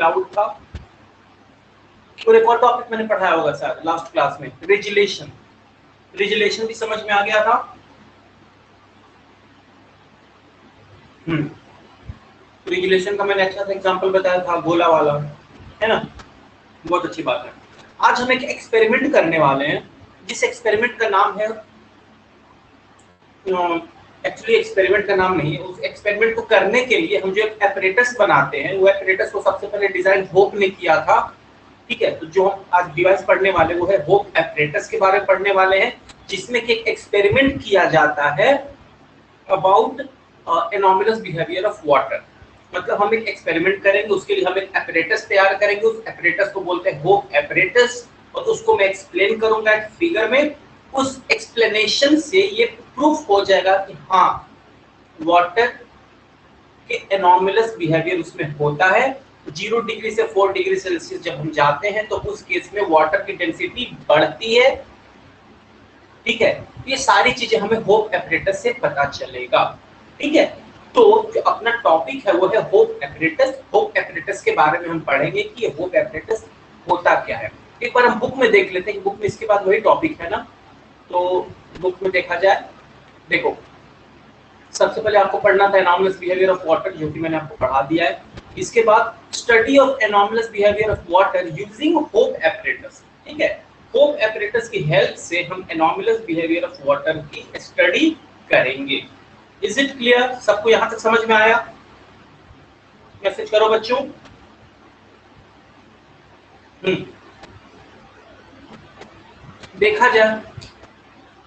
Doubt था? और एक और टॉपिक मैंने पढ़ाया होगा सर लास्ट क्लास में, रेजुलेशन। रेजुलेशन भी समझ में आ गया था? रेजुलेशन का मैंने अच्छा सा एग्जांपल बताया था, गोला वाला, है ना? बहुत अच्छी बात है। आज हम एक एक्सपेरिमेंट करने वाले हैं, जिस एक्सपेरिमेंट का नाम है, एक्चुअली एक्सपेरिमेंट का नाम नहीं है, उस एक्सपेरिमेंट को करने के लिए हम जो एक एपरेटस बनाते हैं, वो एपरेटस को सबसे पहले डिजाइन होप ने किया था। ठीक है, तो जो हम आज डिवाइस पढ़ने वाले वो है होप एपरेटस के बारे में पढ़ने वाले हैं, जिसमें कि एक एक्सपेरिमेंट किया जाता है about anomalous behaviour of water. मतलब हम एक एक्सपेरिमेंट करेंगे, उसके लिए हम एक एपरेटस तैयार करेंगे, उस एपरेटस को बोलते हैं होप एपरेटस, और उसको मैं एक्सप्लेन करूंगा एक फिगर में। उस एक्सप्लेनेशन से ये प्रूफ हो जाएगा कि हाँ, वाटर के एनोमलस बिहेवियर उसमें होता है। 0 डिग्री से 4 डिग्री सेल्सियस जब हम जाते हैं तो उस केस में वाटर की डेंसिटी बढ़ती है। ठीक है, ये सारी चीजें हमें होप एपरेटस से पता चलेगा। ठीक है, तो जो अपना टॉपिक है वो है होप एपरेटस। होप एपरेटस के बारे में हम पढ़ेंगे कि ये होप एपरेटस होता क्या है। एक बार हम बुक में देख लेते हैं कि बुक में इसके बाद वही टॉपिक है ना। तो बुक में देखा जाए, देखो सबसे पहले आपको पढ़ना था एनोमलस बिहेवियर ऑफ वाटर, जो कि मैंने आपको पढ़ा दिया है। इसके बाद study of anomalous behaviour of water using hope apparatus. ठीक है, होप एपरेटस की हेल्प से हम एनोमलस बिहेवियर ऑफ वाटर की स्टडी करेंगे। Is it clear? सबको यहां तक समझ में आया? मैसेज करो बच्चों। देखा जाए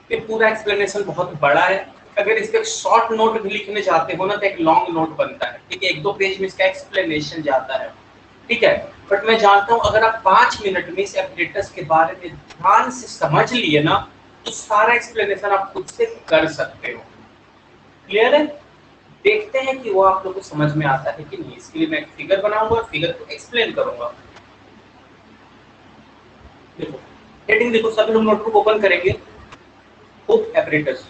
कि पूरा एक्सप्लेनेशन बहुत बड़ा है। अगर इस पे एक शॉर्ट नोट भी लिखने जाते हो ना तो एक लॉन्ग नोट बनता है। ठीक है, 1-2 पेज में इसका एक्सप्लेनेशन जाता है। ठीक है, बट मैं जानता हूं अगर आप 5 मिनट में इस एपरेटस के बारे में ध्यान से समझ लिए ना तो सारा एक्सप्लेनेशन आप खुद से कर सकते हो। क्लियर है? देखते हैं कि वो आप लोगों को समझ में आता है कि नहीं। इसके लिए मैं एक फिगर बनाऊंगा, फिगर को एक्सप्लेन करूंगा। देखो हेडिंग देखो, सभी लोग नोटबुक ओपन करेंगे, होप एपरेटस।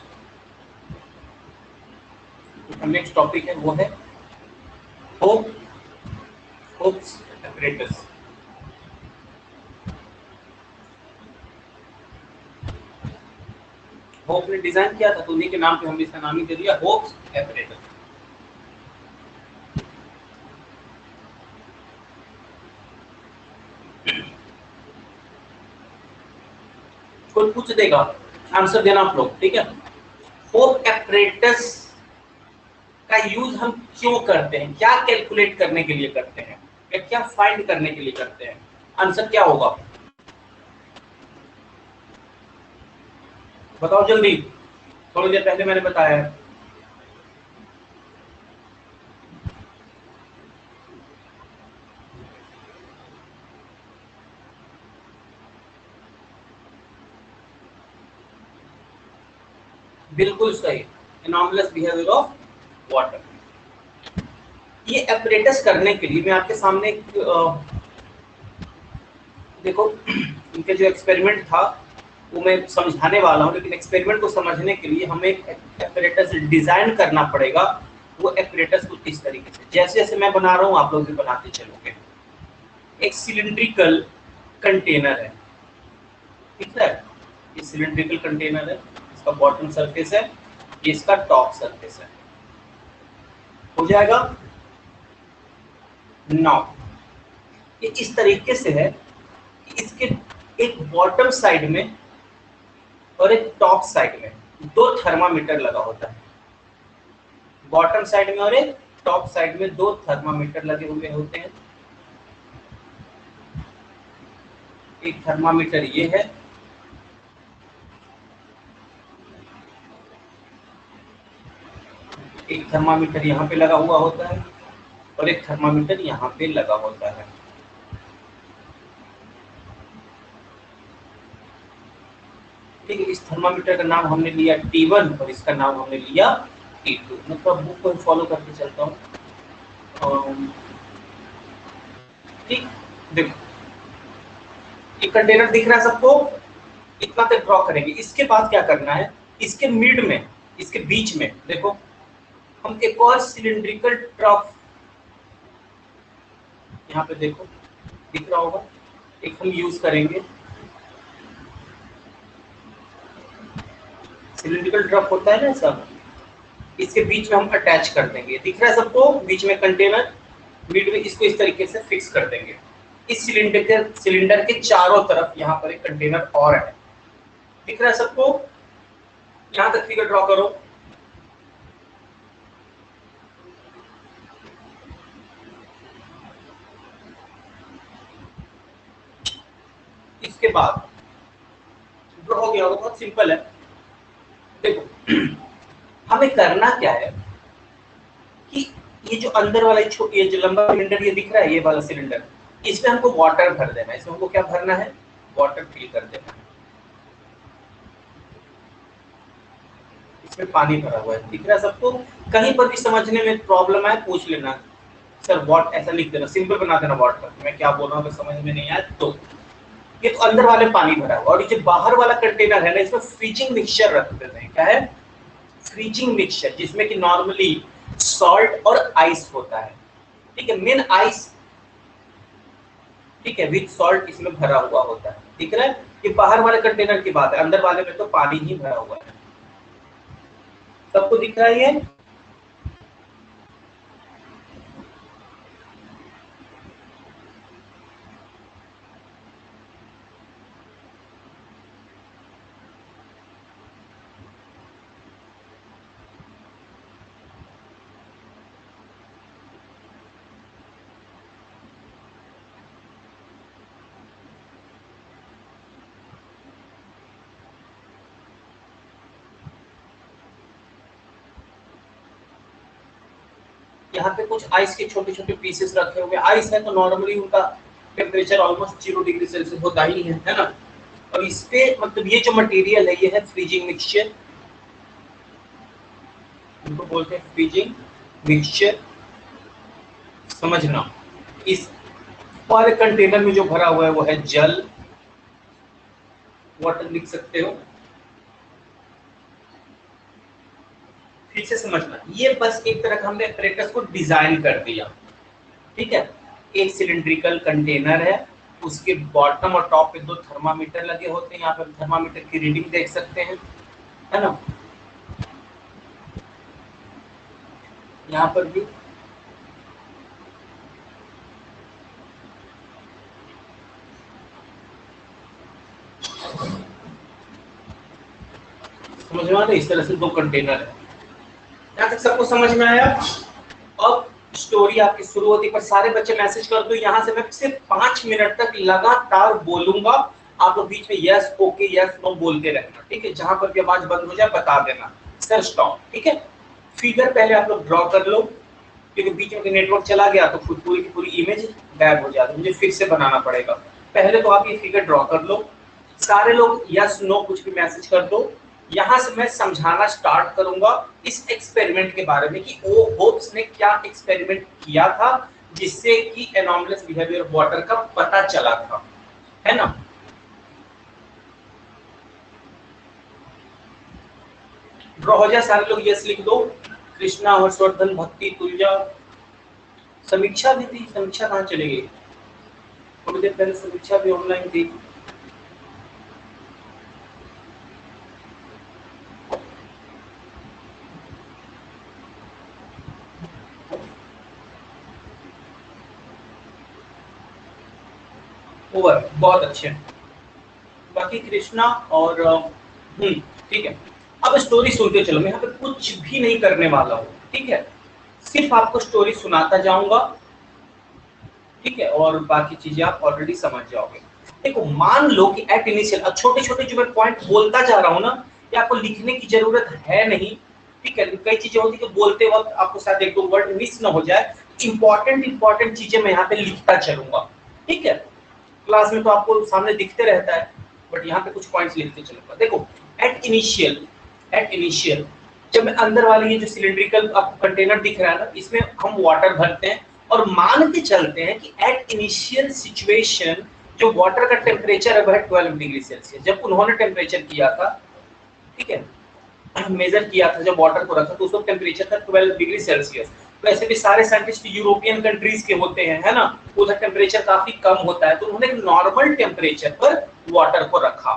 नेक्स्ट टॉपिक है वो है होप एपरेटस। होप ने डिजाइन किया था तो उन्हीं के नाम पे हमने इसका नाम ही दे दिया होप एपरेटस। कोई पूछ देगा, आंसर देना आप लोग। ठीक है, होप एपरेटस का यूज हम क्यों करते हैं, क्या कैलकुलेट करने के लिए करते हैं, या क्या फाइंड करने के लिए करते हैं? आंसर क्या होगा बताओ जल्दी। थोड़ी देर पहले मैंने बताया है। बिल्कुल सही, एनोमलस बिहेवियर ऑफ वाटर। ये एपरेटस करने के लिए मैं आपके सामने देखो इनके जो एक्सपेरिमेंट था वो मैं समझाने वाला हूँ, लेकिन एक्सपेरिमेंट को समझने के लिए हमें एक एपरेटस डिजाइन करना पड़ेगा। वो एपरेटस कुछ इस तरीके से, जैसे जैसे मैं बना रहा हूँ आप लोग भी बनाते चलोगे। एक सिलिंड्रिकल कंटेनर है, ठीक है, ये सिलिंड्रिकल कंटेनर है, इसका बॉटम सरफेस है, ये इसका टॉप सरफेस है। हो जाएगा नाउ ये इस तरीके से है कि इसके एक बॉटम साइड में और एक टॉप साइड में 2 थर्मामीटर लगा होता है। बॉटम साइड में और एक टॉप साइड में 2 थर्मामीटर लगे हुए होते हैं। एक थर्मामीटर ये है, एक थर्मामीटर यहाँ पे लगा हुआ होता है और एक थर्मामीटर यहाँ पे लगा होता है। ठीक है, इस थर्मामीटर का नाम हमने लिया T1 और इसका नाम हमने लिया T2। मतलब बुक को फॉलो करके चलता हूँ। ठीक, देखो ये कंटेनर दिख रहा है सबको, इतना तक ड्रॉ करेंगे। इसके बाद क्या करना है, इसके मिड में, इसके बीच में देखो हम एक और सिलिंड्रिकल ट्रफ यहाँ पे देखो दिख रहा होगा, एक हम यूज करेंगे सिलिंड्रिकल ड्रम होता है ना सब, इसके बीच में हम अटैच कर देंगे, दिख रहा है सबको, बीच में कंटेनर, मिड में इसको इस तरीके से फिक्स कर देंगे। इस सिलेंडर के चारों तरफ यहाँ पर एक कंटेनर और है, दिख रहा है सबको, यहाँ तक फिगर ड्रॉ करो। इसके बाद ड्रॉ हो गया होगा, बहुत सिंपल है। देखो हमें करना क्या है कि ये जो अंदर वाला ये जो लंबा सिलेंडर ये दिख रहा है, ये वाला सिलेंडर, इसमें हमको वाटर भर देना है। इसमें हमको क्या भरना है, वाटर फिल कर देना है। इसमें पानी भरा हुआ है, दिख रहा है सबको। कहीं पर भी समझने में प्रॉब्लम आए पूछ लेना, सर वॉट ऐसा लिख देना, सिंपल बना देना वाटर, मैं क्या बोल रहा हूँ अगर समझ में नहीं आया तो। ये तो अंदर वाले पानी भरा हुआ, और ये जो बाहर वाला कंटेनर है ना, इसमें फ्रीजिंग मिक्सचर रख देते हैं। क्या है, फ्रीजिंग मिक्सचर, जिसमें कि नॉर्मली सॉल्ट और आइस होता है, ठीक है, मेन आइस, ठीक है, विद सॉल्ट इसमें भरा हुआ होता है, दिख रहा है। ये बाहर वाले कंटेनर की बात है, अंदर वाले में तो पानी ही भरा हुआ है, सबको दिख रहा है ये। यहाँ पे कुछ आइस के छोटे छोटे पीसेस रखे हुए, आइस है तो नॉर्मली उनका टेम्परेचर ऑलमोस्ट 0 डिग्री सेल्सियस होता ही है ना। और इस पे मतलब ये जो मटेरियल है ये है फ्रीजिंग मिक्सचर, इनको बोलते हैं फ्रीजिंग मिक्सचर, समझना। इस वाले कंटेनर में जो भरा हुआ है वो है जल, वाटर लिख सकते हो, ठीक से समझना। ये बस एक तरह का हमने एपरेटस को डिजाइन कर दिया, ठीक है। एक सिलिंड्रिकल कंटेनर है, उसके बॉटम और टॉप पे 2 थर्मामीटर लगे होते हैं, यहाँ पर थर्मामीटर की रीडिंग देख सकते हैं, है ना। यहाँ पर भी समझ में आ रहा है, इस तरह से 2 कंटेनर है। यहाँ तक सबको समझ में आया। अब स्टोरी आपकी शुरू होती पर सारे बच्चे मैसेज कर दो, यहाँ से मैं सिर्फ 5 मिनट तक लगातार बोलूंगा, आप लोग बीच में यस ओके यस नो बोलते रहना, ठीक है। जहां पर भी आवाज बंद हो जाए बता देना सर स्टॉप, ठीक है। फिगर पहले आप लोग ड्रॉ कर लो, क्योंकि बीच में नेटवर्क चला गया तो पूरी की पूरी इमेज गायब हो जाती है, मुझे फिर से बनाना पड़ेगा। पहले तो आप ये फिगर ड्रॉ कर लो, सारे लोग यस नो कुछ भी मैसेज कर दो। यहाँ से मैं समझाना स्टार्ट करूंगा इस एक्सपेरिमेंट के बारे में कि ओ होप्स ने क्या एक्सपेरिमेंट किया था जिससे कि एनॉमलस बिहेवियर ऑफ वाटर का पता चला था, है ना। ड्रॉ हो जाए, सारे लोग यस लिख दो। कृष्णा, हर्षवर्धन, भक्ति, तुलजा, समीक्षा भी थी, समीक्षा कहाँ चली गई, थोड़ी देर पहले समीक्षा भी ऑनलाइन थी। ओवर, बहुत अच्छे। बाकी कृष्णा और ठीक है। अब स्टोरी सुनते चलो, मैं यहाँ पे कुछ भी नहीं करने वाला हूँ, ठीक है, सिर्फ आपको स्टोरी सुनाता जाऊंगा, ठीक है, और बाकी चीजें आप ऑलरेडी समझ जाओगे। देखो मान लो कि एट इनिशियल, अब छोटे छोटे जो मैं पॉइंट बोलता जा रहा हूँ ना, ये आपको लिखने की जरूरत है नहीं, ठीक है। कई चीजें होती है कि बोलते वक्त आपको शायद 1-2 वर्ड मिस ना हो जाए, इंपॉर्टेंट चीजें मैं यहाँ पे लिखता चलूंगा, ठीक है। क्लास में तो आपको सामने दिखते रहता है, बट यहाँ पे कुछ पॉइंट्स लिखते चलूंगा। देखो एट इनिशियल जब मैं अंदर वाले ये जो सिलिंड्रिकल आपको कंटेनर दिख रहा है ना, इसमें हम वाटर भरते हैं और मान के चलते हैं कि एट इनिशियल सिचुएशन जो वाटर का टेम्परेचर है वह 12 डिग्री सेल्सियस। जब उन्होंने टेम्परेचर किया था, ठीक है, मेजर किया था, जब वाटर को रखा तो उसका टेम्परेचर था 12 डिग्री सेल्सियस। वैसे भी सारे साइंटिस्ट यूरोपियन कंट्रीज के होते हैं, है ना, उधर टेम्परेचर काफी कम होता है, तो उन्होंने एक नॉर्मल टेम्परेचर पर वाटर को रखा,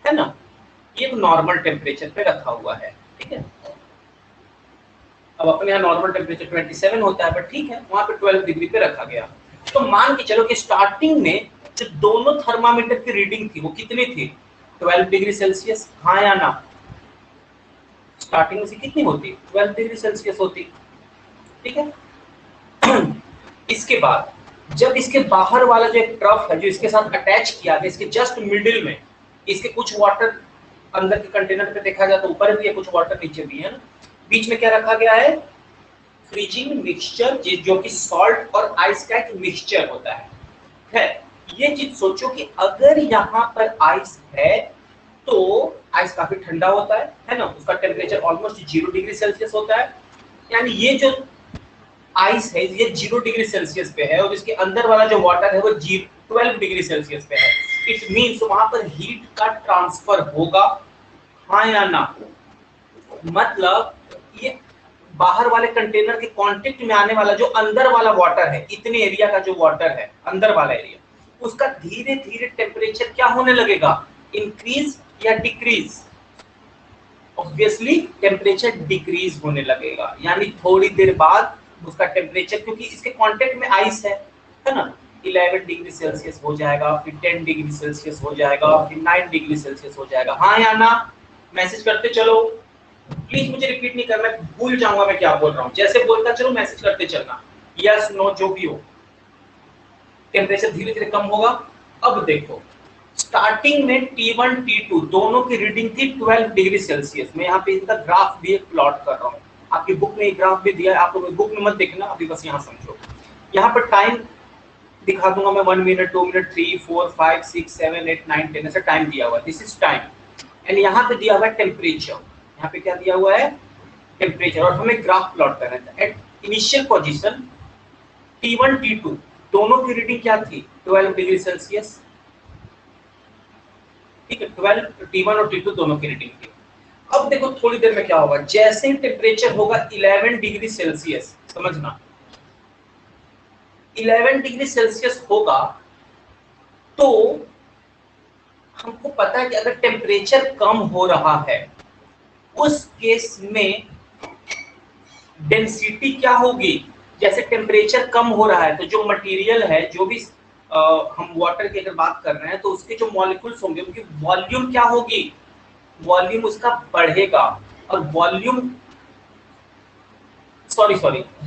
है ना, ये एक नॉर्मल टेम्परेचर पे रखा हुआ है, ठीक है। अब अपने यहाँ नॉर्मल टेम्परेचर 27 होता है, बट ठीक है, वहां पे 12 डिग्री पे रखा गया। तो मान के चलो कि स्टार्टिंग में जो दोनों थर्मामीटर की रीडिंग थी वो कितनी थी, 12 डिग्री सेल्सियस, हाँ या ना? स्टार्टिंग में से कितनी होती, 12 डिग्री सेल्सियस होती, ठीक है। इसके बाद जब इसके बाहर वाला जो एक ट्रफ है जो इसके साथ अटैच किया है, इसके जस्ट मिडिल में इसके कुछ वाटर अंदर के कंटेनर पे देखा जाए तो ऊपर भी है, कुछ वाटर नीचे भी है ना, बीच में क्या रखा गया है, फ्रीजिंग मिक्सचर, जो कि सॉल्ट और आइस का एक मिक्सचर होता है। ये चीज सोचो कि अगर यहाँ पर आइस है तो आइस काफी ठंडा होता है ना, उसका टेम्परेचर ऑलमोस्ट 0 डिग्री सेल्सियस होता है, यानी ये जो आइस है ये 0 डिग्री सेल्सियस पे है और इसके अंदर वाला जो वाटर है वो 12 डिग्री सेल्सियस पे है। इट मींस वहां पर हीट का ट्रांसफर होगा, हाँ या ना? मतलब ये बाहर वाले कंटेनर के कांटेक्ट में आने वाला जो अंदर वाला वाटर है, इतने एरिया का जो वाटर है अंदर वाला एरिया, उसका धीरे धीरे टेम्परेचर क्या होने लगेगा, इंक्रीज या डिक्रीज? ऑब्वियसली टेम्परेचर डिक्रीज होने लगेगा, यानी थोड़ी देर बाद उसका टेम्परेचर, क्योंकि इसके कांटेक्ट में आइस है ना, 11 डिग्री सेल्सियस हो जाएगा, फिर 10 डिग्री सेल्सियस हो जाएगा, फिर 9 डिग्री सेल्सियस हो जाएगा, हाँ या ना? मैसेज करते चलो, प्लीज मुझे रिपीट नहीं करना, भूल जाऊंगा मैं क्या बोल रहा हूँ, जैसे बोलता चलो मैसेज करते चलना, यस नो जो भी हो। टेम्परेचर धीरे धीरे कम होगा। अब देखो स्टार्टिंग में T1 T2 दोनों की रीडिंग थी 12 डिग्री सेल्सियस। मैं यहाँ पे इसका ग्राफ भी एक प्लॉट कर रहा हूँ, आपकी बुक में एक ग्राफ भी दिया है, आप लोग बुक में मत देखना, अभी बस यहाँ समझो। यहाँ पर टाइम दिखा दूंगा मैं, 1 मिनट, 2 मिनट, 3, 4, 5, 6, 7, 8, 9, 10 ऐसा टाइम दिया हुआ है, दिस इज टाइम। एंड यहाँ पे दिया हुआ है टेम्परेचर, यहाँ पे क्या दिया हुआ है, टेम्परेचर, और हमें ग्राफ प्लॉट करना था। At initial position T1 T2 दोनों की रीडिंग क्या थी, 12 डिग्री सेल्सियस, ठीक है, 12 T1 और T2 दोनों की रीडिंग थी। अब देखो थोड़ी देर में क्या होगा, जैसे ही टेम्परेचर होगा 11 डिग्री सेल्सियस, समझना 11 डिग्री सेल्सियस होगा तो हमको पता है कि अगर टेम्परेचर कम हो रहा है उस केस में डेंसिटी क्या होगी, जैसे टेम्परेचर कम हो रहा है तो जो मटेरियल है, जो भी हम वाटर की अगर बात कर रहे हैं तो उसके जो मॉलिक्यूल्स होंगे उनकी वॉल्यूम क्या होगी, वॉल्यूम उसका बढ़ेगा, और वॉल्यूम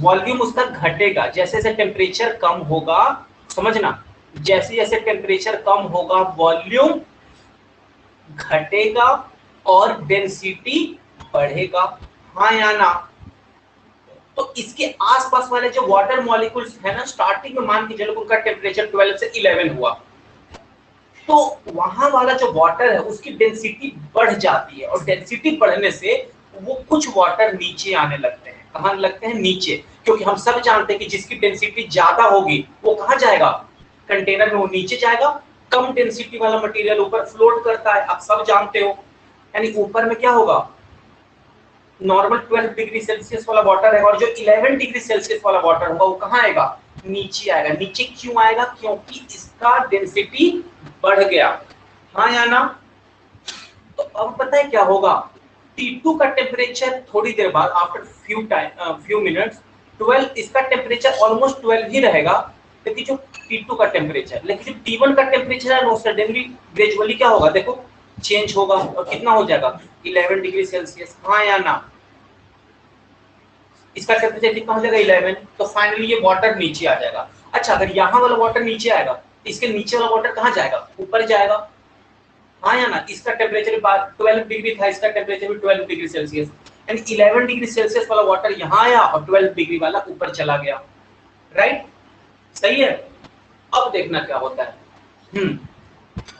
वॉल्यूम उसका घटेगा जैसे जैसे टेम्परेचर कम होगा, समझना, जैसे जैसे टेम्परेचर कम होगा वॉल्यूम घटेगा और डेंसिटी बढ़ेगा, हाँ या ना? तो इसके आसपास वाले जो वाटर मॉलिक्यूल्स है ना, स्टार्टिंग में मान के चलो उनका टेम्परेचर 12 से 11 हुआ, तो वहां वाला जो वाटर है उसकी डेंसिटी बढ़ जाती है, और डेंसिटी बढ़ने से वो कुछ वाटर नीचे आने लगते हैं। कहाँ लगते हैं, नीचे, क्योंकि हम सब जानते हैं कि जिसकी डेंसिटी ज्यादा होगी वो कहाँ जाएगा, कंटेनर में वो नीचे जाएगा, कम डेंसिटी वाला मटेरियल ऊपर फ्लोट करता है, आप सब जानते हो, यानी ऊपर में क्या होगा, नॉर्मल 12 डिग्री सेल्सियस वाला वाटर है, और जो 11 डिग्री सेल्सियस वाला वाटर होगा वो कहाँ आएगा, नीचे आएगा। नीचे क्यों आएगा, क्योंकि इसका डेंसिटी बढ़ गया, हाँ या ना? तो अब पता है क्या होगा, T2 का टेम्परेचर थोड़ी देर बाद आफ्टर फ्यू मिनट्स 12, इसका टेम्परेचर ऑलमोस्ट 12 ही रहेगा, लेकिन जो T2 का टेम्परेचर, लेकिन जो T1 का टेम्परेचर है वो सडनली ग्रेजुअली क्या होगा, देखो चेंज होगा, और कितना हो जाएगा, 11 डिग्री सेल्सियस, हाँ या ना? इसका टेम्परेचर कितना हो जाएगा, 11, तो फाइनली ये वाटर नीचे आ जाएगा। अच्छा, अगर यहाँ वाला वाटर नीचे आएगा तो इसके नीचे वाला वाटर कहाँ जाएगा, ऊपर जाएगा, हाँ या ना? इसका टेम्परेचर 12 डिग्री था, इसका टेम्परेचर भी 12 डिग्री सेल्सियस, यानी 11 डिग्री सेल्सियस वाला वाटर यहाँ आया और 12 डिग्री वाला ऊपर चला गया, राइट? सही है। अब देखना क्या होता है,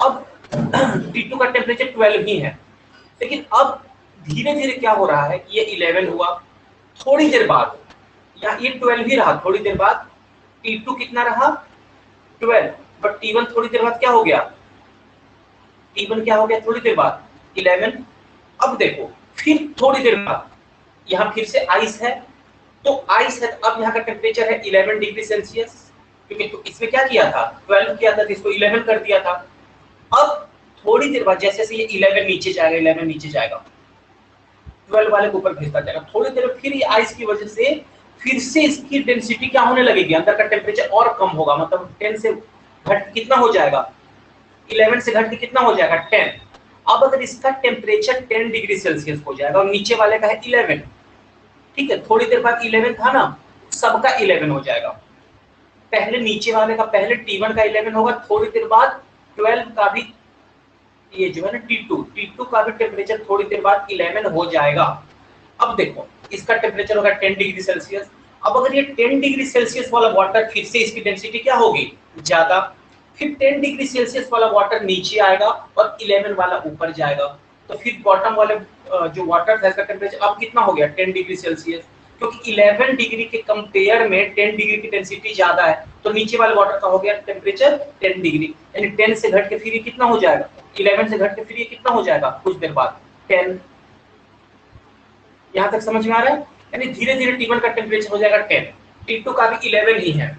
अब T2 का टेम्परेचर 12 ही है, लेकिन अब धीरे धीरे क्या हो रहा है कि ये 11 हुआ, थोड़ी देर बाद या ये 12 ही रहा, थोड़ी देर बाद T2 कितना रहा, 12, बट T1 थोड़ी देर बाद क्या हो गया, T1 क्या हो गया थोड़ी देर बाद, 11। अब देखो फिर थोड़ी देर बाद यहाँ फिर से आइस है, तो आइस है, अब यहाँ का टेम्परेचर है 11 डिग्री सेल्सियस, क्योंकि तो इसमें क्या किया था, 12 किया था, तो इसको 11 कर दिया था। अब थोड़ी देर बाद जैसे जैसे ये 11 नीचे जाएगा, 11 नीचे जाएगा, 12 वाले के ऊपर भेजता जाएगा, थोड़ी देर में फिर ये आइस की वजह से फिर से इसकी डेंसिटी क्या होने लगेगी, अंदर का टेम्परेचर और कम होगा, मतलब 10 से घट कितना हो जाएगा, 11 से घट के कितना हो जाएगा, 10। अब अगर इसका टेम्परेचर 10 डिग्री सेल्सियस हो जाएगा और नीचे वाले का है 11, ठीक है, थोड़ी देर बाद 11 था ना, सबका 11 हो जाएगा। पहले नीचे वाले का, पहले T1 का 11 होगा, थोड़ी देर बाद 12 का भी, ये जो है ना T2 का भी टेम्परेचर थोड़ी देर बाद 11 हो जाएगा। अब देखो इसका टेम्परेचर होगा 10 डिग्री सेल्सियस। अब अगर ये 10 डिग्री सेल्सियस वाला वाटर, फिर से इसकी डेंसिटी क्या होगी, ज्यादा, फिर 10 डिग्री सेल्सियस वाला वाटर नीचे आएगा और 11 वाला ऊपर जाएगा, तो फिर बॉटम वाले जो वाटर था इसका टेम्परेचर अब कितना हो गया, 10 डिग्री सेल्सियस, क्योंकि 11 डिग्री के कंपेयर में 10 डिग्री की डेंसिटी ज्यादा है, तो नीचे वाले वाटर का हो गया टेम्परेचर 10 डिग्री, यानी 10 से घट के फिर ये कितना हो जाएगा, 11 से घट के फिर ये कितना हो जाएगा कुछ देर बाद 10। यहां तक समझ में आ रहा है, यानी धीरे धीरे T1 का टेम्परेचर हो जाएगा 10, T2 का भी 11 ही है,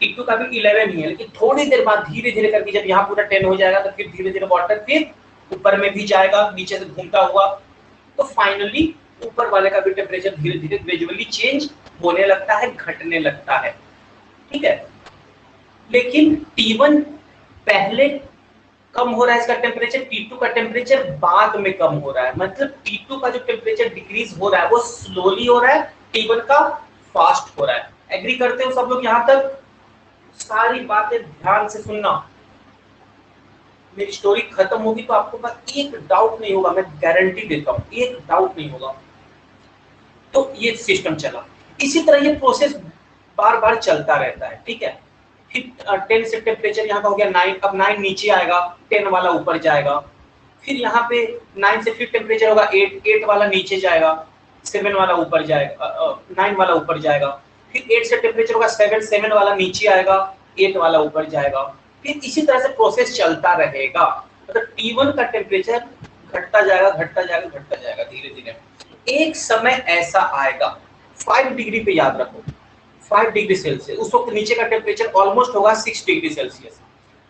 T2 का भी 11 ही है, लेकिन थोड़ी देर बाद धीरे धीरे करके जब यहाँ पूरा 10 हो जाएगा तो फिर धीरे धीरे वाटर फिर ऊपर में भी जाएगा, नीचे से घूमता हुआ, तो फाइनली ऊपर वाले का भी टेम्परेचर धीरे धीरे ग्रेजुअली चेंज होने लगता है, घटने लगता है, ठीक है। लेकिन T1 पहले कम हो रहा है इसका टेम्परेचर, T2 का टेम्परेचर बाद में कम हो रहा है, मतलब T2 का जो टेम्परेचर डिक्रीज हो रहा है वो स्लोली हो रहा है, T1 का फास्ट हो रहा है। एग्री करते हो सब लोग यहाँ तक? सारी बातें ध्यान से सुनना, मेरी स्टोरी खत्म होगी तो आपको पास एक डाउट नहीं होगा, मैं गारंटी देता हूँ, एक डाउट नहीं होगा। तो ये सिस्टम चला, इसी तरह ये प्रोसेस बार बार चलता रहता है, ठीक है। फिर 10 से टेम्परेचर यहाँ का हो गया 9, अब 9 नीचे आएगा, 10 वाला ऊपर जाएगा, फिर यहाँ पे 9 से फिर टेम्परेचर होगा 8, 8 वाला नीचे जाएगा, 7 वाला ऊपर जाएगा, 9 वाला ऊपर जाएगा, फिर 8 से टेम्परेचर होगा 7, 7 वाला नीचे आएगा, 8 वाला ऊपर जाएगा, फिर इसी तरह से प्रोसेस चलता रहेगा, मतलब T1 का टेम्परेचर घटता जाएगा, घटता जाएगा, घटता जाएगा धीरे धीरे। एक समय ऐसा आएगा, 5 डिग्री पे याद रखो, 5 डिग्री सेल्सियस, उस वक्त नीचे का टेम्परेचर ऑलमोस्ट होगा 6 डिग्री सेल्सियस,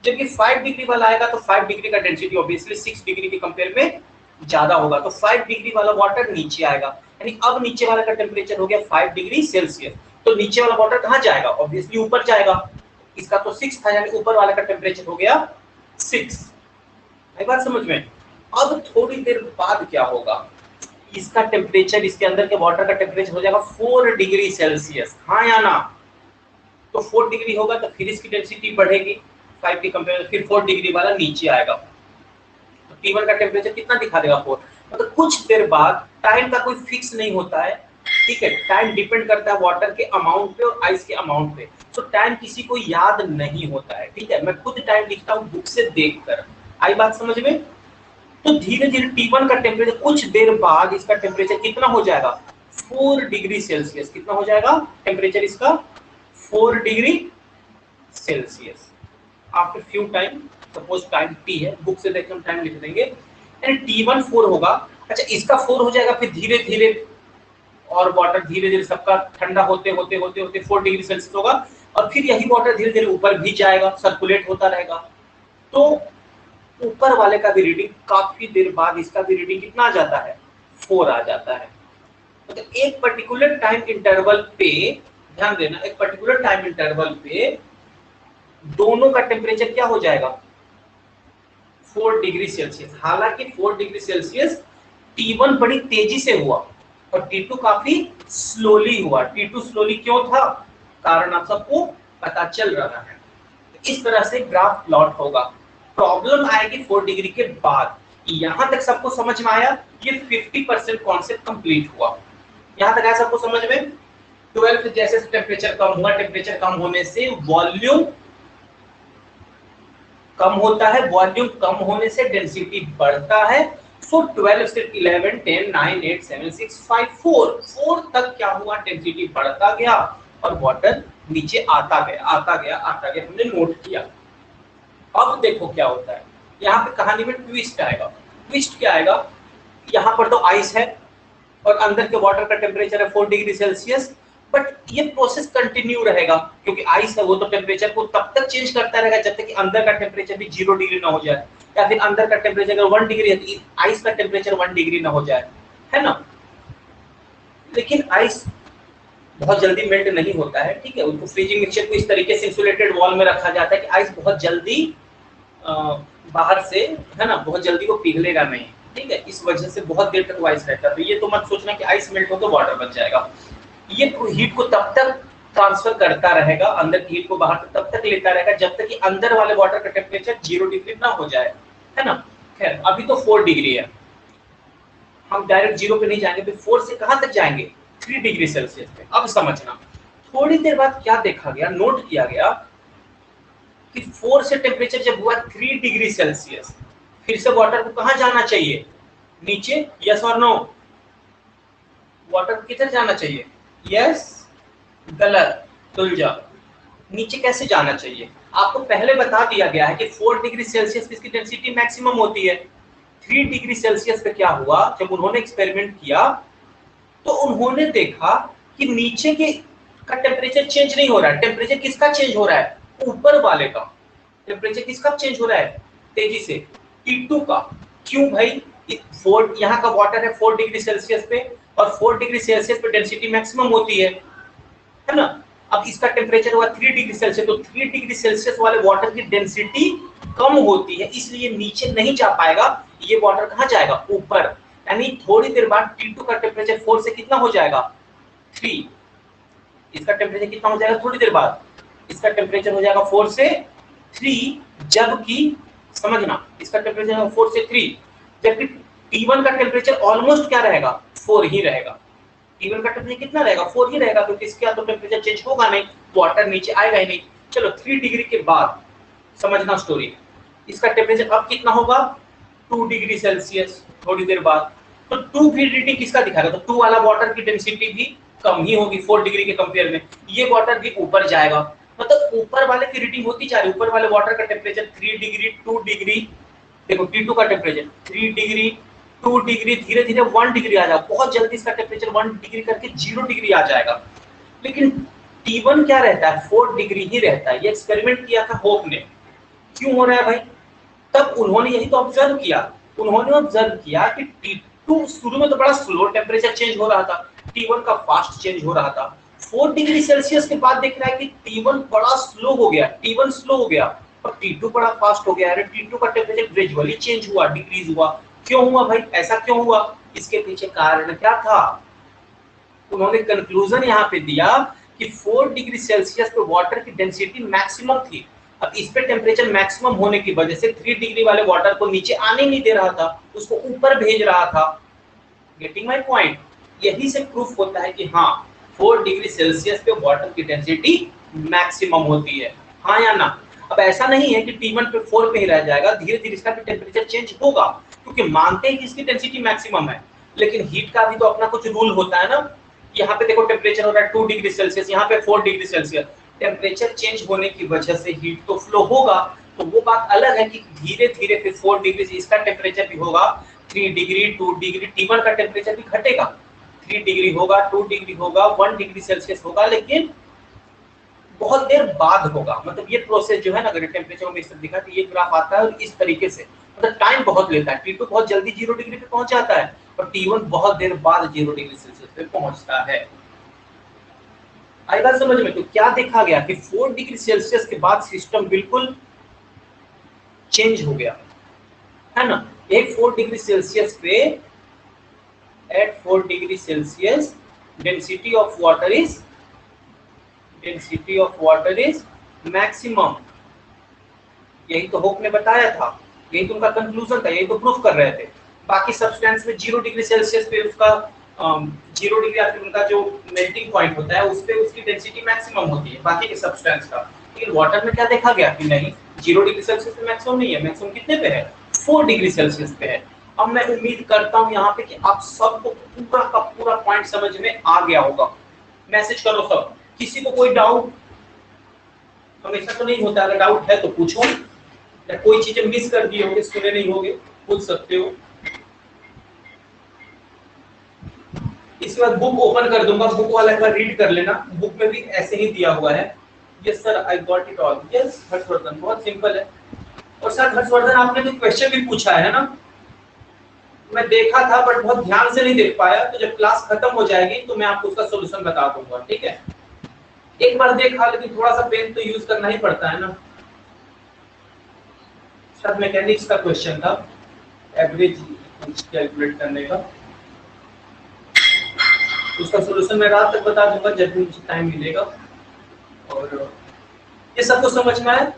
जबकि 5 डिग्री वाला आएगा तो 5 डिग्री का डेंसिटी ऑब्वियसली 6 डिग्री के कंपेयर में ज्यादा होगा, तो 5 डिग्री वाला वाटर नीचे आएगा, यानी अब नीचे वाला का टेम्परेचर हो गया 5 डिग्री सेल्सियस, तो नीचे वाला वाटर कहाँ जाएगा, ऑब्वियसली ऊपर जाएगा, इसका तो 6 था, यानी ऊपर वाले का टेम्परेचर हो गया 6। एक बात समझ में? अब थोड़ी देर बाद क्या होगा, इसका टेम्परेचर, इसके अंदर के वाटर का टेम्परेचर हो जाएगा 4 डिग्री सेल्सियस, हाँ या ना? तो 4 डिग्री होगा तो फिर इसकी डेंसिटी बढ़ेगी 5 के कंपेयर, फिर 4 डिग्री वाला नीचे आएगा, तो T1 का टेम्परेचर कितना दिखा देगा 4, मतलब कुछ देर बाद, टाइम का कोई फिक्स नहीं होता है, ठीक है, टाइम डिपेंड करता है वाटर के अमाउंट पे और आइस के अमाउंट पे, तो टाइम किसी को याद नहीं होता है, ठीक है, मैं खुद टाइम लिखता हूँ बुक से देखकर, आई बात समझ में? तो धीरे धीरे T1 का टेम्परेचर कुछ देर बाद इसका टेम्परेचर कितना हो जाएगा, 4 डिग्री सेल्सियस, कितना हो जाएगा टेम्परेचर इसका, 4 degree Celsius. After few time, suppose time T है, बुक से देखकर हम टाइम लिख देंगे, यानी T1 4 होगा, अच्छा इसका 4 हो जाएगा, फिर धीरे धीरे और वाटर धीरे धीरे सबका ठंडा होते होते होते होते 4 डिग्री सेल्सियस होगा, और फिर यही वाटर धीरे धीरे ऊपर भी जाएगा, सर्कुलेट होता रहेगा, तो ऊपर वाले का भी रीडिंग काफी देर बाद इसका भी रीडिंग कितना आ जाता है, 4 आ जाता है। तो एक पर्टिकुलर टाइम इंटरवल पे, ध्यान देना, एक पर्टिकुलर टाइम इंटरवल पे दोनों का टेम्परेचर क्या हो जाएगा, 4 डिग्री सेल्सियस। हालांकि 4 डिग्री सेल्सियस T1 बड़ी तेजी से हुआ और T2 काफी स्लोली हुआ। T2 स्लोली क्यों था, कारण आप सबको पता चल रहा है। इस तरह से ग्राफ प्लॉट होगा। प्रॉब्लम आएगी 4 डिग्री के बाद। यहां तक सबको समझ में आया? ये 50% कॉन्सेप्ट कंप्लीट हुआ। यहां तक आया सबको समझ में? 12 जैसे टेम्परेचर कम हुआ, टेम्परेचर कम होने से वॉल्यूम कम होता है, वॉल्यूम कम होने से डेंसिटी बढ़ता है। सो 12 से 11, 10, 9, 8, 7, 6, 5, 4 तक क्या हुआ, डेंसिटी बढ़ता गया और वाटर नीचे आता गया, आता गया, आता गया, हमने नोट किया। अब देखो क्या होता है, यहाँ पे कहानी में ट्विस्ट आएगा। ट्विस्ट क्या आएगा, यहाँ पर तो आइस है, और अंदर के वाटर का टेम्परेचर है 4 डिग्री सेल्सियस, बट ये प्रोसेस कंटिन्यू रहेगा क्योंकि आइस है वो तो टेम्परेचर को तब तक चेंज करता रहेगा जब तक कि अंदर का टेम्परेचर भी 0 डिग्री ना हो जाए, या फिर अंदर का टेम्परेचर अगर 1 डिग्री है तो आइस का टेम्परेचर 1 डिग्री ना हो जाए, है ना। लेकिन आइस बहुत जल्दी मेल्ट नहीं होता है, ठीक है। उनको फ्रीजिंग मिक्सचर को इस तरीके से इंसुलेटेड वॉल में रखा जाता है कि आइस बहुत जल्दी बाहर से, है ना, बहुत जल्दी वो पिघलेगा नहीं, ठीक है। इस वजह से बहुत देर तक वो आइस रहता है। तो ये तो मत सोचना कि आइस मेल्ट हो तो वाटर बन जाएगा। ये हीट को तब तक ट्रांसफर करता रहेगा, अंदर की हीट को बाहर तब तक लेता रहेगा जब तक कि अंदर वाले वाटर का टेम्परेचर 0 डिग्री ना हो जाए, है ना। खैर अभी तो 4 डिग्री है, हम डायरेक्ट 0 पे नहीं जाएंगे, फिर 4 से कहां तक जाएंगे, 3 डिग्री सेल्सियस पे। अब समझना, थोड़ी देर बाद क्या देखा गया, नोट किया गया कि 4 से टेम्परेचर जब हुआ 3 डिग्री सेल्सियस, फिर से वाटर को कहां जाना चाहिए, नीचे, यस और नो। वाटर को किधर जाना चाहिए, यस, गलत, तुलजा। नीचे कैसे जाना चाहिए, आपको पहले बता दिया गया है कि 4 डिग्री सेल्सियस पे इसकी डेंसिटी मैक्सिमम होती है। 3 डिग्री सेल्सियस पे क्या हुआ, जब उन्होंने एक्सपेरिमेंट किया तो उन्होंने देखा कि नीचे के का टेम्परेचर चेंज नहीं हो रहा है। टेम्परेचर किसका चेंज हो रहा है, ऊपर वाले का। टेम्परेचर किसका चेंज हो रहा है तेजी से, T2 का। क्यों भाई, 4 यहाँ का वाटर है 4 डिग्री सेल्सियस पे, और 4 डिग्री सेल्सियस पे डेंसिटी मैक्सिमम होती है ना। अब इसका टेम्परेचर हुआ 3 डिग्री सेल्सियस, तो 3 डिग्री सेल्सियस वाले वाटर की डेंसिटी कम होती है, इसलिए नीचे नहीं जा पाएगा। ये वाटर कहाँ जाएगा, ऊपर। यानी थोड़ी देर बाद T2 का टेम्परेचर 4 से कितना हो जाएगा, 3। इसका टेम्परेचर कितना हो जाएगा थोड़ी देर बाद, इसका टेम्परेचर हो जाएगा 4 से 3, जबकि समझना इसका टेम्परेचर 4 से 3, जबकि T1 का टेम्परेचर ऑलमोस्ट क्या रहेगा, 4 ही रहेगा। T1 का टेम्परेचर कितना रहेगा, 4 ही रहेगा, क्योंकि इसके तो टेम्परेचर चेंज होगा नहीं, वाटर नीचे आएगा ही नहीं। चलो 3 डिग्री के बाद समझना स्टोरी, इसका टेम्परेचर अब कितना होगा, 2 डिग्री सेल्सियस थोड़ी देर बाद। तो 2 की रीडिंग किसका दिखाएगा, तो 2 वाला वाटर की डेंसिटी भी कम ही होगी 4 डिग्री के कंपेयर में, ये वाटर भी ऊपर जाएगा। मतलब ऊपर वाले की रीडिंग होती जा रही है, ऊपर वाले वाटर का टेम्परेचर 3 डिग्री, 2 डिग्री, देखो T2 का टेम्परेचर 3 डिग्री, 2 डिग्री, धीरे धीरे 1 डिग्री आ जाएगा, बहुत जल्दी इसका टेम्परेचर 1 डिग्री करके 0 डिग्री आ जाएगा। लेकिन T1 क्या रहता है, 4 डिग्री ही रहता है। ये एक्सपेरिमेंट किया था होप ने। क्यों हो रहा है भाई, तब उन्होंने यही तो ऑब्जर्व किया, उन्होंने ऑब्जर्व किया कि T2 शुरू में तो बड़ा स्लो टेम्परेचर चेंज हो रहा था, T1 का फास्ट चेंज हो रहा था। 4 डिग्री सेल्सियस के बाद देख रहा है कि T1 बड़ा स्लो हो गया, T1 स्लो हो गया और T2 बड़ा फास्ट हो गया। T2 का टेम्परेचर ग्रेजुअली चेंज हुआ, डिक्रीज हुआ। क्यों हुआ भाई, ऐसा क्यों हुआ, इसके पीछे कारण क्या था। उन्होंने कंक्लूजन यहाँ पे दिया कि 4 डिग्री सेल्सियस पे वाटर की डेंसिटी मैक्सिमम थी। अब इस पे टेम्परेचर मैक्सिमम होने की वजह से 3 डिग्री वाले वाटर को नीचे आने नहीं दे रहा था, उसको ऊपर भेज रहा था। गेटिंग माय पॉइंट, यही से प्रूफ होता है कि हाँ 4 डिग्री सेल्सियस पे वाटर की डेंसिटी मैक्सिमम होती है, हाँ या ना। अब ऐसा नहीं है कि T1 पे 4 पे ही रह जाएगा, धीरे धीरे इसका भी टेम्परेचर चेंज होगा, क्योंकि मानते हैं कि इसकी डेंसिटी मैक्सिमम है, लेकिन हीट का भी तो अपना कुछ रूल होता है ना। यहाँ पे देखो टेम्परेचर हो रहा है 2 डिग्री सेल्सियस, यहाँ पे 4 डिग्री सेल्सियस, टेम्परेचर चेंज होने की वजह से हीट तो फ्लो होगा। तो वो बात अलग है कि धीरे धीरे फिर 4 डिग्री से इसका टेम्परेचर भी होगा 3 डिग्री, 2 डिग्री, T1 का टेम्परेचर भी घटेगा, 3 डिग्री होगा, 2 डिग्री होगा, 1 डिग्री सेल्सियस होगा, लेकिन बहुत देर बाद होगा। मतलब ये प्रोसेस जो है ना, अगर टेम्परेचर में इस तरह दिखा तो ये ग्राफ आता है और इस तरीके से, मतलब टाइम बहुत लेता है। T2 बहुत जल्दी 0 डिग्री पे पहुंच जाता है और T1 बहुत देर बाद 0 डिग्री सेल्सियस पे पहुंचता है। आई बात समझ में। तो क्या देखा गया कि 4 डिग्री सेल्सियस के बाद सिस्टम बिल्कुल चेंज हो गया, है ना। एक 4 डिग्री सेल्सियस पे, at 4 degree Celsius density of water is maximum. यही तो होप ने बताया था, यही तो उनका कंक्लूजन था, यही तो प्रूफ कर रहे थे। बाकी सब्सटेंस में 0 डिग्री सेल्सियस पे उसका 0 डिग्री आकर उनका जो मेल्टिंग पॉइंट होता है उस पे उसकी डेंसिटी मैक्सिमम होती है बाकी के सब्सटेंस का। लेकिन वाटर में क्या देखा गया कि नहीं, 0 डिग्री सेल्सियस पे मैक्सिमम नहीं है, मैक्सिमम कितने पे है, 4 डिग्री सेल्सियस पे है। अब मैं उम्मीद करता हूं यहाँ पे कि आप सबको पूरा का पूरा पॉइंट समझ में आ गया होगा। मैसेज करो सब, किसी को कोई डाउट, हमेशा तो नहीं होता, अगर डाउट है तो पूछो, या कोई चीजें मिस कर दी होगी, सुने नहीं होगे, पूछ सकते हो। इसके बाद बुक ओपन कर दूंगा, बुक वाला एक बार रीड कर लेना, बुक में भी ऐसे ही दिया हुआ है। Yes sir I got it all. Yes Harshvardhan, बहुत सिंपल है। और सर हर्षवर्धन आपने जो क्वेश्चन भी पूछा है ना, मैं देखा था बट बहुत ध्यान से नहीं देख पाया, तो जब क्लास खत्म हो जाएगी तो मैं आपको उसका सॉल्यूशन बता दूंगा, ठीक है। एक बार देखा, लेकिन थोड़ा सा पेन तो यूज करना ही पड़ता है ना। सर मैकेनिक्स का क्वेश्चन था, एवरेज कैलकुलेट करने का, उसका सॉल्यूशन मैं रात तक बता दूंगा जब भी मुझे टाइम मिलेगा। और ये सबको समझना है।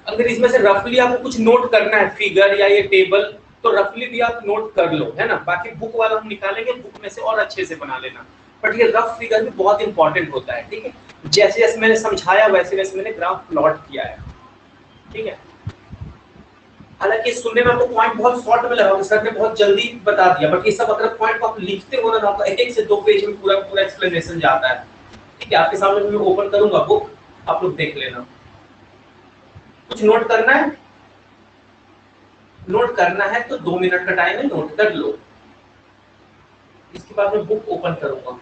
अगर इसमें से रफली आपको कुछ नोट करना है, फिगर या ये टेबल, तो रफली भी आप नोट कर लो, है ना। बाकी बुक वाला हम निकालेंगे, बुक में से और अच्छे से बना लेना। बट ये रफ फिगर भी बहुत इंपॉर्टेंट होता है, ठीक है। जैसे जैसे मैंने समझाया वैसे वैसे मैंने ग्राफ प्लॉट किया है, ठीक है। हालांकि सुनने में आपको पॉइंट बहुत शॉर्ट में लगा, सर ने बहुत जल्दी बता दिया, बट ये सब अगर पॉइंट को आप लिखते हो ना, तो आपका एक से दो पेज में पूरा पूरा एक्सप्लेनेशन जाता है, ठीक है। आपके सामने मैं ओपन करूंगा बुक, आप लोग देख लेना। कुछ नोट करना है, नोट करना है तो 2 मिनट का टाइम है, नोट कर लो। इसके बाद मैं बुक ओपन करूंगा।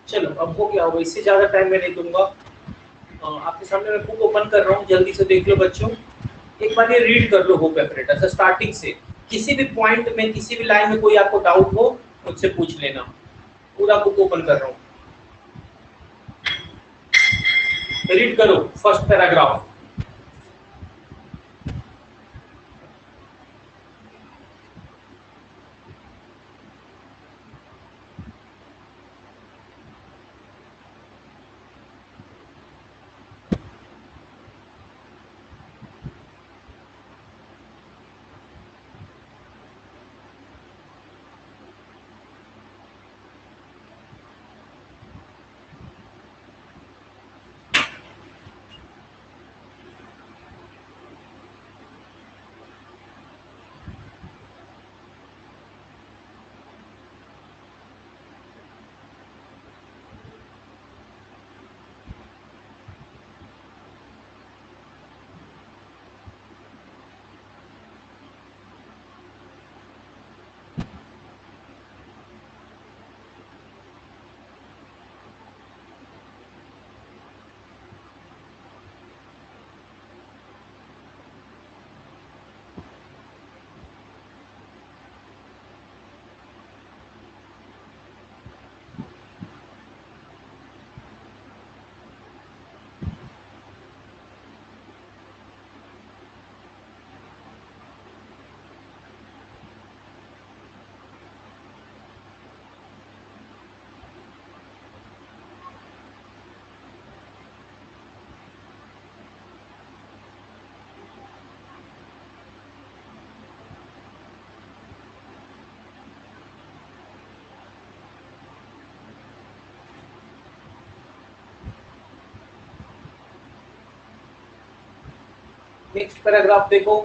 चलो अब हो गया होगा, इससे ज्यादा टाइम मैं नहीं दूंगा। आपके सामने मैं बुक ओपन कर रहा हूँ, जल्दी से देख लो बच्चों। एक बार ये रीड कर लो हुक ऑपरेटर स्टार्टिंग से। किसी भी पॉइंट में, किसी भी लाइन में कोई आपको डाउट हो, मुझसे पूछ लेना। पूरा बुक ओपन कर रहा हूँ, रीड करो फर्स्ट पैराग्राफ। नेक्स्ट पैराग्राफ देखो।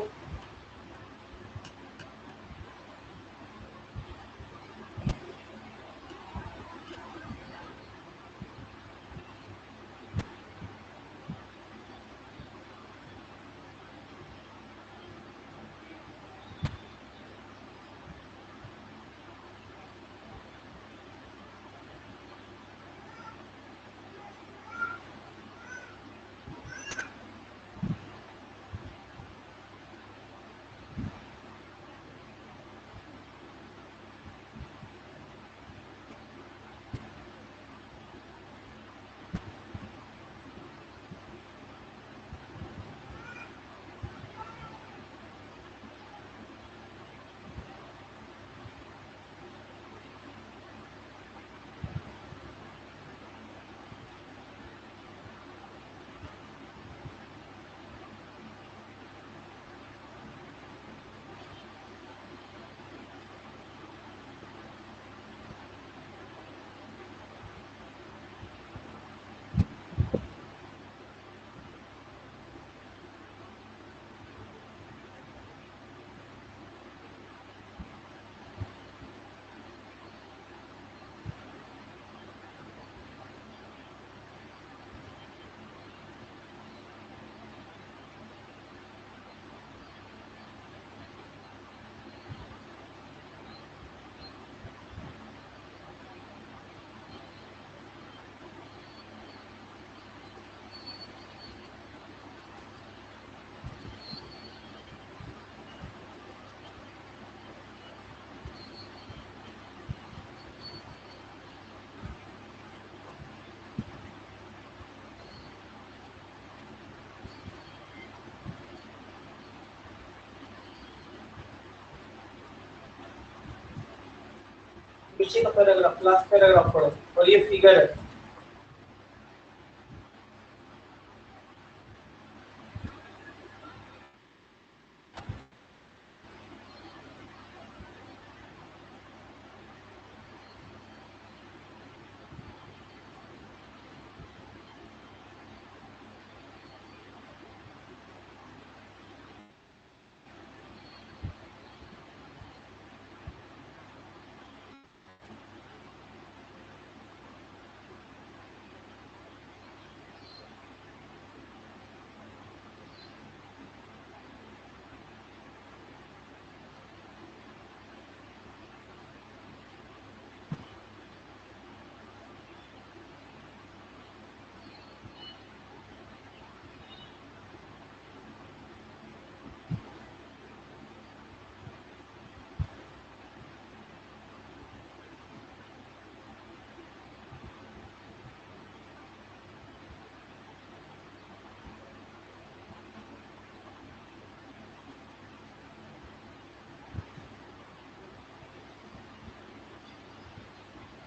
पीछे का पैराग्राफ, लास्ट पैराग्राफ पढ़ो और ये फिगर है।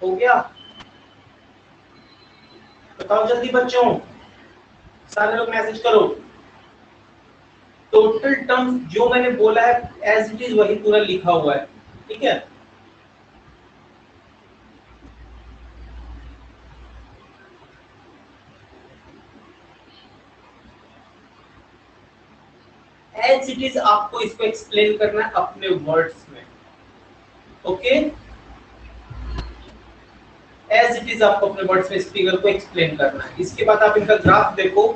हो गया? बताओ जल्दी बच्चों, सारे लोग मैसेज करो। टोटल टर्म जो मैंने बोला है एज इट इज वही पूरा लिखा हुआ है, ठीक है? एज इट इज आपको इसको एक्सप्लेन करना है अपने वर्ड्स में, ओके? एज इट इज आपको अपने वर्ड्स में इस फिगर को एक्सप्लेन करना है। इसके बाद आप इनका ग्राफ देखो।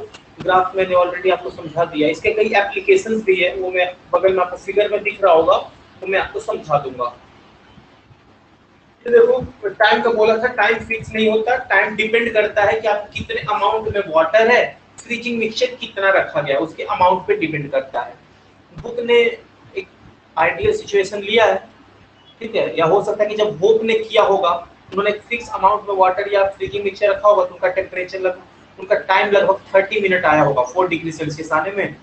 ग्राफ मैंने ऑलरेडी आपको समझा दिया। इसके कई एप्लीकेशंस भी है, वो मैं बगल में आपको फिगर में दिख रहा होगा तो मैं आपको समझा दूंगा। ये देखो, टाइम का बोला था, टाइम फिक्स नहीं होता, टाइम डिपेंड करता है कि आप कितने अमाउंट में वाटर है, फ्रीजिंग मिक्सचर कितना रखा गया, उसके अमाउंट पे डिपेंड करता है। बुक ने एक आइडियल सिचुएशन लिया है, ठीक है? या हो सकता है कि जब होप ने किया होगा, उन्होंने एक फिक्स अमाउंट में वाटर या फ्रीजिंग मिक्सचर रखा होगा, तो उनका टेम्परेचर उनका टाइम लगभग 30 मिनट आया होगा 4 डिग्री सेल्सियस आने में,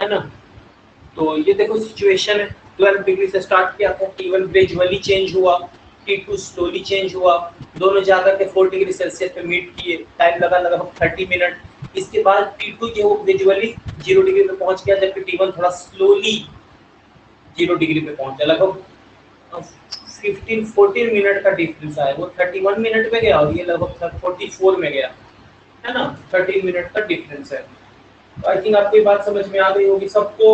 है ना? तो ये देखो सिचुएशन है, 12 डिग्री से स्टार्ट किया था, T1 ग्रेजुअली चेंज हुआ, T2 स्लोली चेंज हुआ, दोनों जाकर के 4 डिग्री सेल्सियस पे मीट किए, टाइम लगा लगभग 30 मिनट। इसके बाद T2 जो ग्रेजुअली 0 डिग्री पे पहुंच गया, जबकि T1 थोड़ा स्लोली 0 डिग्री पे पहुंचा। लगभग 15-14 मिनट का डिफरेंस आया, वो 31 मिनट में गया और ये लगभग 44 में गया, है ना? 13 मिनट का डिफरेंस है। आई थिंक आपको ये बात समझ में आ गई होगी सबको।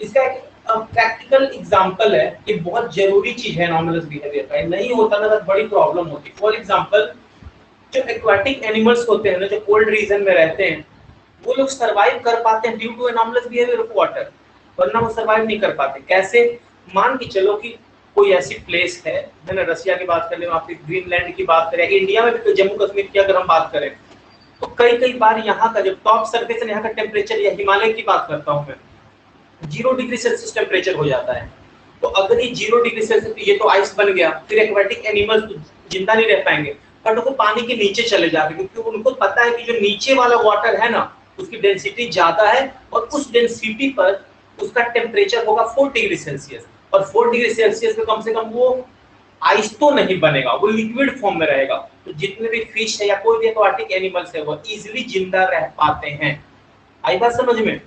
इसका एक प्रैक्टिकल एग्जांपल है, ये बहुत जरूरी चीज है एनॉर्मलस बिहेवियर का, नहीं होता ना तो बड़ी प्रॉब्लम होती। फॉर एग्जांपल जो एक्वाटिक एनिमल्स होते हैं ना, जो कोल्ड रीजन में रहते हैं, वो लोग सरवाइव कर पाते हैं due to anomalous behaviour of water, वरना वो सरवाइव नहीं कर पाते। कैसे? मान के चलो कि कोई ऐसी प्लेस है, मैंने रसिया की बात कर ले, वहाँ पे ग्रीनलैंड की बात करें, इंडिया में भी तो जम्मू कश्मीर की अगर हम बात करें, तो कई कई बार यहाँ का जो टॉप सरफेस है, यहाँ का टेम्परेचर, या हिमालय की बात करता हूँ मैं, 0 डिग्री सेल्सियस टेम्परेचर हो जाता है। तो अगर ये 0 डिग्री सेल्सियस, ये तो आइस बन गया, फिर एक्वाटिक एनिमल्स तो जिंदा नहीं रह पाएंगे, बट वो पानी के नीचे चले जाते, क्योंकि उनको पता है कि जो नीचे वाला वाटर है ना, उसकी डेंसिटी ज्यादा है, और उस डेंसिटी पर उसका टेम्परेचर होगा 4 डिग्री सेल्सियस, और 4 डिग्री सेल्सियस में कम से कम वो आइस तो नहीं बनेगा, वो लिक्विड फॉर्म में रहेगा। तो जितने भी फिश है या कोई भी एक्वाटिक एनिमल्स है, वो इजिली जिंदा रह पाते हैं। आई बात समझ में?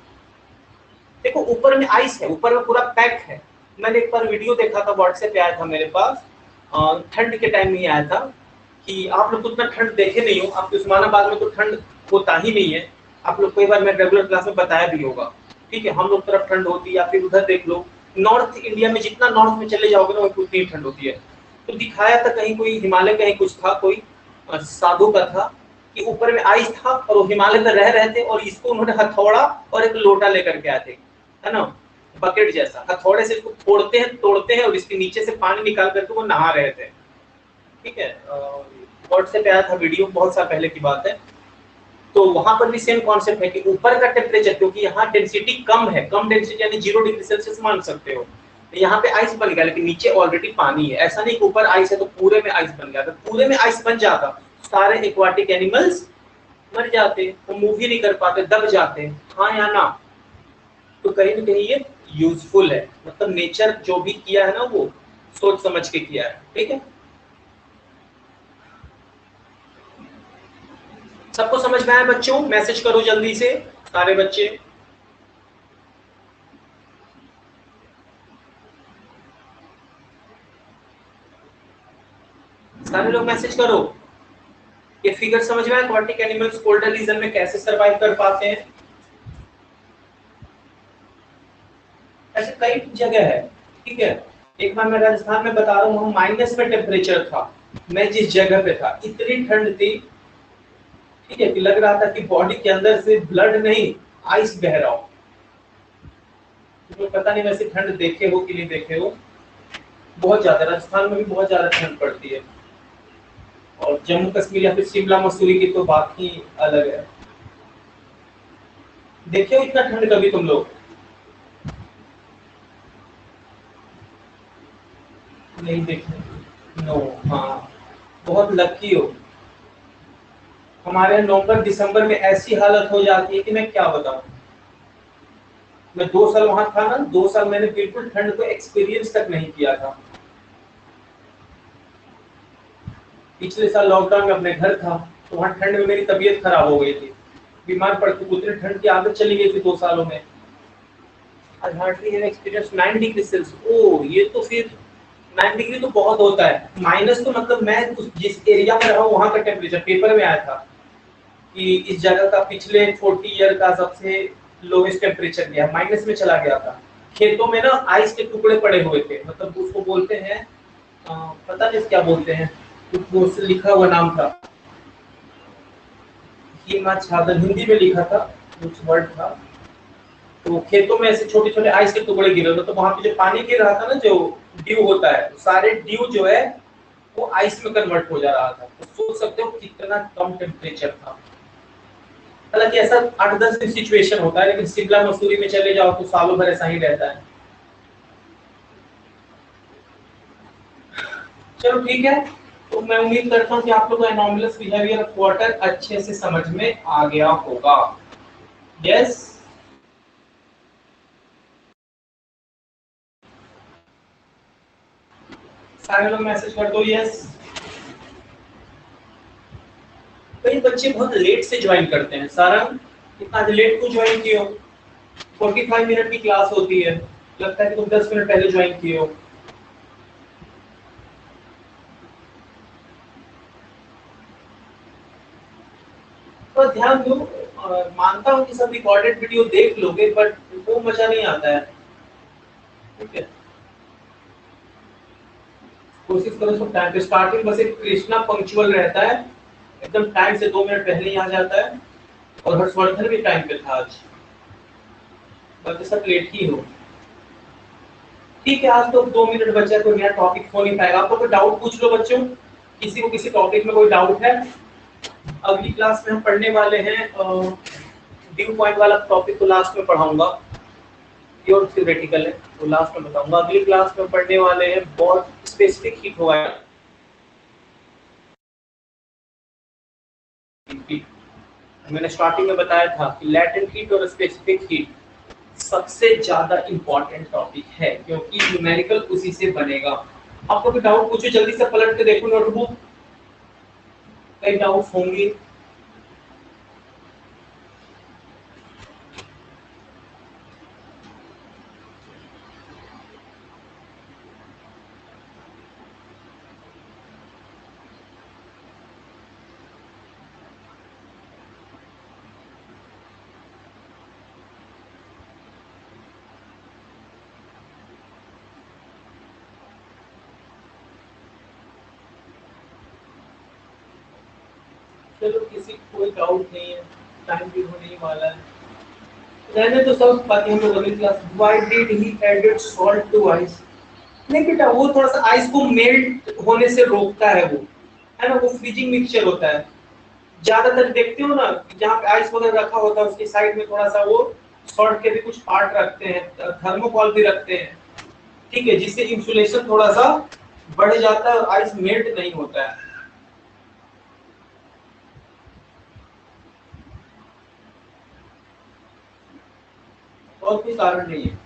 देखो ऊपर में आइस है, ऊपर में पूरा पैक है। मैंने एक बार वीडियो देखा था, व्हाट्सएप पे आया था मेरे पास, ठंड के टाइम में आया था, कि आप लोग उतना ठंड देखे नहीं हो, आपके उस्मानाबाद में तो ठंड होता ही नहीं है। आप लोग कई बार मैं रेगुलर क्लास में बताया भी होगा, ठीक है, हम लोग तरफ ठंड होती है, या फिर उधर देख लो, नॉर्थ इंडिया में जितना नॉर्थ में चले जाओगे ना, उतनी ठंड होती है। तो दिखाया था कहीं कोई हिमालय, कहीं कुछ था, कोई साधु का था, कि ऊपर में आइस था और वो हिमालय में रह रहे थे, और इसको उन्होंने हथौड़ा और एक लोटा लेकर के आए थे, है ना, बकेट जैसा, हथौड़े से इसको तोड़ते हैं और इसके नीचे से पानी निकाल करके वो नहा रहे थे। ठीक है, व्हाट्सएप पे आया था वीडियो, बहुत साल पहले की बात है। तो वहां पर भी सेम कॉन्सेप्ट है कि ऊपर का टेम्परेचर, क्योंकि यहाँ डेंसिटी कम है, कम डेंसिटी यानी 0 डिग्री सेल्सियस मान सकते हो, तो यहाँ पे आइस बन गया, लेकिन नीचे ऑलरेडी पानी है। ऐसा नहीं कि ऊपर आइस है तो पूरे में आइस बन गया, अगर पूरे में आइस बन जाता सारे एक्वाटिक एनिमल्स मर जाते, वो मूव ही नहीं कर पाते, दब जाते। हाँ या ना? तो कहीं ना कहीं ये यूजफुल है, मतलब नेचर जो भी किया है ना, वो सोच समझ के किया है। ठीक है, सबको समझ में आया बच्चों? मैसेज करो जल्दी से सारे बच्चे। सारे लोग मैसेज करो। ये फिगर समझ में आया? एक्वाटिक एनिमल्स कोल्डर रीजन में कैसे सरवाइव कर पाते हैं? ऐसे कई जगह है। ठीक है, एक बार मैं राजस्थान में बता रहा हूँ, माइनस में टेम्परेचर था, मैं जिस जगह पे था इतनी ठंड थी, ठीक है, कि लग रहा था कि बॉडी के अंदर से ब्लड नहीं, आइस बह रहा हो। तुम्हें पता नहीं वैसे ठंड देखे हो कि नहीं देखे हो, बहुत ज्यादा, राजस्थान में भी बहुत ज्यादा ठंड पड़ती है, और जम्मू कश्मीर या फिर शिमला मसूरी की तो बात ही अलग है। देखे हो इतना ठंड कभी तुम लोग? नहीं देखे? नो। हाँ, बहुत लकी हो। हमारे यहाँ नवंबर दिसंबर में ऐसी हालत हो जाती है कि मैं क्या बताऊं। मैं 2 साल वहां था ना, 2 साल मैंने बिल्कुल ठंड को एक्सपीरियंस तक नहीं किया था। पिछले साल लॉकडाउन में अपने घर था, तो वहां ठंड में मेरी तबीयत खराब हो गई थी, बीमार पड़ के उतनी ठंड की आदत चली गई थी 2 सालों में। आज hardly have experience 9 degree Celsius. ओ, ये तो फिर 9 डिग्री तो बहुत होता है। माइनस तो मतलब मैं जिस एरिया में रहा हूँ वहां का टेम्परेचर पेपर में आया था कि इस जगह का पिछले 40 ईयर का सबसे लोवेस्ट टेम्परेचर गया, माइनस में चला गया था। खेतों में ना आइस के टुकड़े पड़े हुए थे, मतलब उसको बोलते हैं पता नहीं क्या बोलते हैं, कुछ लिखा हुआ नाम था, हिमा छादन हिंदी में लिखा था, कुछ वर्ड था। तो खेतों में ऐसे छोटे छोटे आइस के टुकड़े गिरे हुए, तो वहां पे जो पानी गिर रहा था ना, जो ड्यू होता है, सारे ड्यू जो है वो आइस में कन्वर्ट हो जा रहा था। तो सोच सकते हो कितना कम टेम्परेचर था। हालांकि ऐसा 8-10 दिन सिचुएशन होता है, लेकिन शिमला मसूरी में चले जाओ तो सालों भर ऐसा ही रहता है। चलो ठीक है, तो मैं उम्मीद करता हूँ कि आप लोग को एनॉर्मलस बिहेवियर ऑफ वाटर अच्छे से समझ में आ गया होगा। यस, सारे लोग मैसेज कर दो यस। कई बच्चे बहुत लेट से ज्वाइन करते हैं। सारंग, इतना लेट को ज्वाइन किए हो? 45 मिनट की क्लास होती है, लगता है कि तुम 10 मिनट पहले ज्वाइन किए हो। तो ध्यान दो, मानता हूँ कि सब रिकॉर्डेड वीडियो देख लोगे, बट वो मजा नहीं आता है। ठीक है, कोशिश करो सब टाइम पे। स्टार्टिंग बस एक कृष्णा पंक्चुअल रहता है, एकदम टाइम से 2 मिनट पहले ही आ जाता है, और हर्षवर्धन भी टाइम पे था आज, बाकी सब लेट ही हो। ठीक है, आज तो 2 मिनट बचा है, कोई नया टॉपिक हो नहीं पाएगा। आपको कोई डाउट पूछ लो बच्चों, किसी को किसी टॉपिक में कोई डाउट है? अगली क्लास में हम पढ़ने वाले हैं ड्यू पॉइंट वाला टॉपिक, तो लास्ट में पढ़ाऊंगा, प्योर थ्योरेटिकल है, तो लास्ट में बताऊंगा। अगली क्लास में पढ़ने वाले हैं बहुत स्पेसिफिक हीट होगा। मैंने स्टार्टिंग में बताया था कि लैटेंट हीट और स्पेसिफिक हीट सबसे ज्यादा इंपॉर्टेंट टॉपिक है, क्योंकि न्यूमेरिकल उसी से बनेगा। आपको कोई डाउट पूछो, जल्दी से पलट के देखो नोटबुक, कई डाउट होंगे। चलो, किसी कोई डाउट नहीं है, टाइम भी होने ही वाला है, रहने तो सब बाकी हम लोग अगली class. Why did he added salt to ice? नहीं बेटा, वो थोड़ा सा आइस को मेल्ट होने से रोकता है, वो है ना, वो फ्रीजिंग मिक्सचर होता है। ज्यादातर देखते हो ना, जहाँ पे आइस वगैरह रखा होता है उसके साइड में थोड़ा सा वो सॉल्ट के भी कुछ पार्ट रखते हैं, थर्मोकॉल भी रखते हैं, ठीक है, जिससे इंसुलेशन थोड़ा सा बढ़ जाता है और आइस मेल्ट नहीं होता है। और कोई कारण नहीं है,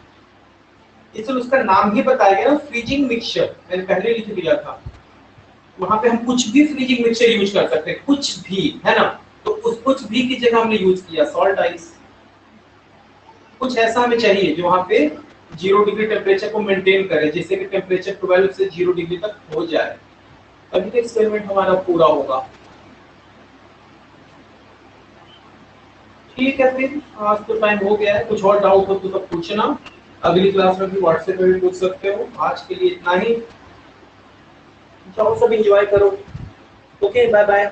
इसलिए उसका नाम ही बताया गया ना, फ्रीजिंग मिक्सचर, मैंने पहले लिख दिया था। वहां पे हम कुछ भी फ्रीजिंग मिक्सचर यूज कर सकते हैं, कुछ भी, है ना, तो उस कुछ भी की जगह हमने यूज किया सॉल्ट आइस। कुछ ऐसा हमें चाहिए जो वहां पे 0 डिग्री टेम्परेचर को मेंटेन करे, जिससे कि टेम्परेचर 12 से 0 डिग्री तक हो जाए, तभी तो एक्सपेरिमेंट हमारा पूरा होगा। ठीक है, फिर आज तो टाइम हो गया है, कुछ और डाउट हो तो पूछना, अगली क्लास में भी व्हाट्सएप पे भी पूछ सकते हो। आज के लिए इतना ही, जाओ सब एंजॉय करो। Okay, bye bye.